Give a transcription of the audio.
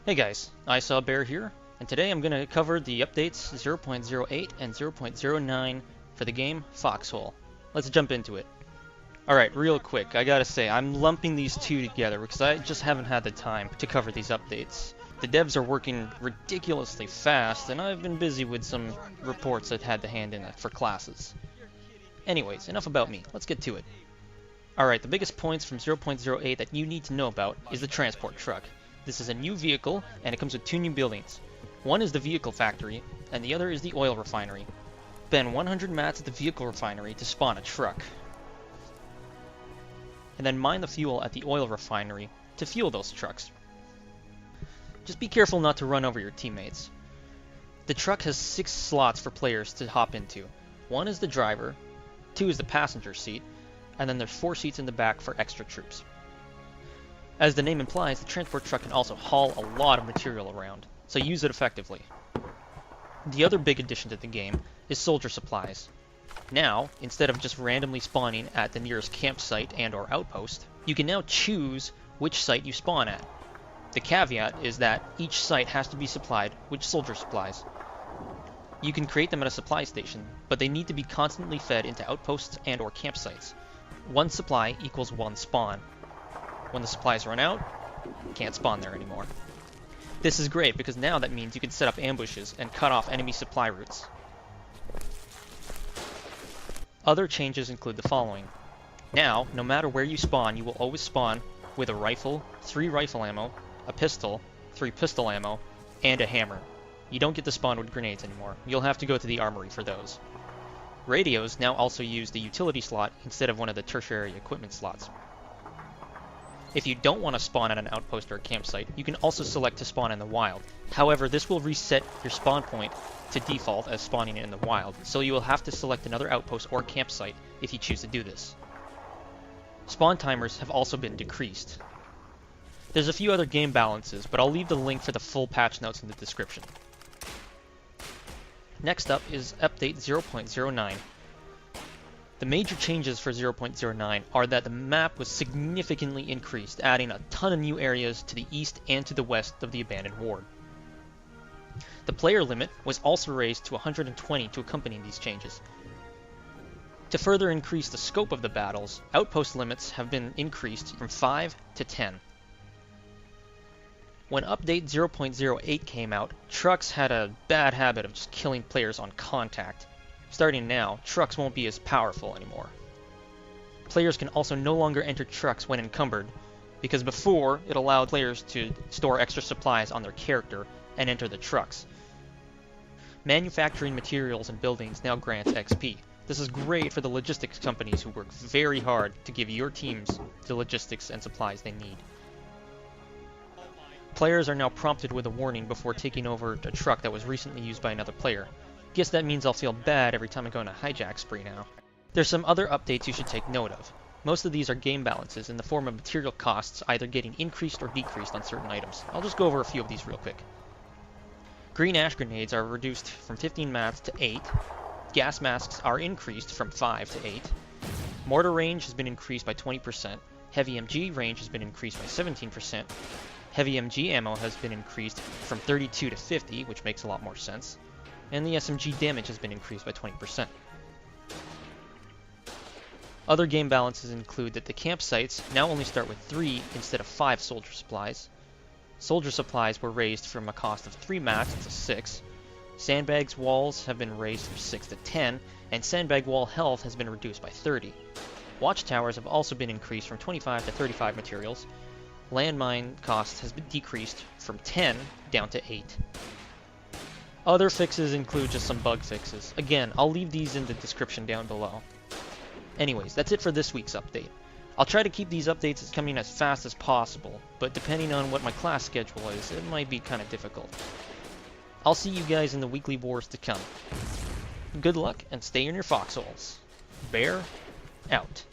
Hey guys, I Saw Bear here, and today I'm going to cover the updates 0.08 and 0.09 for the game Foxhole. Let's jump into it. Alright, real quick, I gotta say, I'm lumping these two together because I just haven't had the time to cover these updates. The devs are working ridiculously fast, and I've been busy with some reports I've had to hand in for classes. Anyways, enough about me, let's get to it. Alright, the biggest points from 0.08 that you need to know about is the transport truck. This is a new vehicle, and it comes with two new buildings. One is the vehicle factory, and the other is the oil refinery. Spend 100 mats at the vehicle refinery to spawn a truck. And then mine the fuel at the oil refinery to fuel those trucks. Just be careful not to run over your teammates. The truck has 6 slots for players to hop into. 1 is the driver, 2 is the passenger seat, and then there's 4 seats in the back for extra troops. As the name implies, the transport truck can also haul a lot of material around, so use it effectively. The other big addition to the game is soldier supplies. Now, instead of just randomly spawning at the nearest campsite and or outpost, you can now choose which site you spawn at. The caveat is that each site has to be supplied with soldier supplies. You can create them at a supply station, but they need to be constantly fed into outposts and or campsites. 1 supply equals 1 spawn. When the supplies run out, you can't spawn there anymore. This is great because now that means you can set up ambushes and cut off enemy supply routes. Other changes include the following. Now, no matter where you spawn, you will always spawn with a rifle, 3 rifle ammo, a pistol, 3 pistol ammo, and a hammer. You don't get to spawn with grenades anymore. You'll have to go to the armory for those. Radios now also use the utility slot instead of one of the tertiary equipment slots. If you don't want to spawn at an outpost or a campsite, you can also select to spawn in the wild. However, this will reset your spawn point to default as spawning in the wild, so you will have to select another outpost or campsite if you choose to do this. Spawn timers have also been decreased. There's a few other game balances, but I'll leave the link for the full patch notes in the description. Next up is update 0.09. The major changes for 0.09 are that the map was significantly increased, adding a ton of new areas to the east and to the west of the abandoned ward. The player limit was also raised to 120 to accompany these changes. To further increase the scope of the battles, outpost limits have been increased from 5 to 10. When update 0.08 came out, trucks had a bad habit of just killing players on contact. Starting now, trucks won't be as powerful anymore. Players can also no longer enter trucks when encumbered, because before it allowed players to store extra supplies on their character and enter the trucks. Manufacturing materials and buildings now grants XP. This is great for the logistics companies who work very hard to give your teams the logistics and supplies they need. Players are now prompted with a warning before taking over a truck that was recently used by another player. Guess that means I'll feel bad every time I go on a hijack spree now. There's some other updates you should take note of. Most of these are game balances in the form of material costs either getting increased or decreased on certain items. I'll just go over a few of these real quick. Green ash grenades are reduced from 15 mats to 8. Gas masks are increased from 5 to 8. Mortar range has been increased by 20%. Heavy MG range has been increased by 17%. Heavy MG ammo has been increased from 32 to 50, which makes a lot more sense. And the SMG damage has been increased by 20%. Other game balances include that the campsites now only start with 3 instead of 5 soldier supplies. Soldier supplies were raised from a cost of 3 mats to 6. Sandbags walls have been raised from 6 to 10, and sandbag wall health has been reduced by 30. Watchtowers have also been increased from 25 to 35 materials. Landmine cost has been decreased from 10 down to 8. Other fixes include just some bug fixes. Again, I'll leave these in the description down below. Anyways, that's it for this week's update. I'll try to keep these updates coming as fast as possible, but depending on what my class schedule is, it might be kind of difficult. I'll see you guys in the weekly wars to come. Good luck, and stay in your foxholes. Bear, out.